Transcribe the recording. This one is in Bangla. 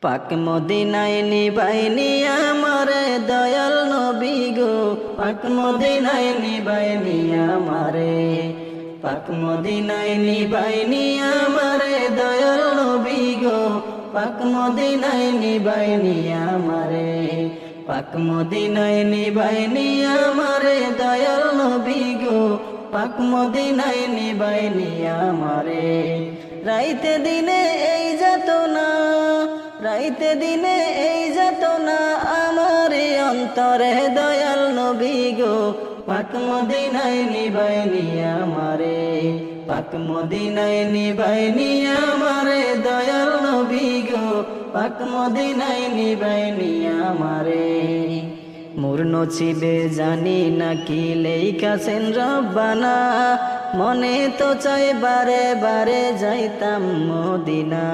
পাক মদিনায় নিবাইনি আমারে দয়াল নবী গো, পাক মদিনায় নিবাইনি আমারে, পাক মদিনায় নিবাইনি আমারে দয়াল নবী গো, পাক মদিনায় নিবাইনি আমারে, পাক মদিনায় নিবাইনি আমারে দয়াল নবী গো, পাক মদিনায় নিবাইনি আমারে। রাইতে দিনে এই যাতনা, রাইতে দিনে এই যাতনা আমারে অন্তরে দয়াল নবী গো, পাক মদিনায় নিবাইনি আমারে, পাক মদিনায় নিবাইনি আমারে দয়াল নবী গো, পাক মদিনায় নিবাইনি আমারে। মোর নছিবে জানি না কি লেইখাছেন রব্বানা, মনে তো চাই বারে বারে যাইতাম মদিনা।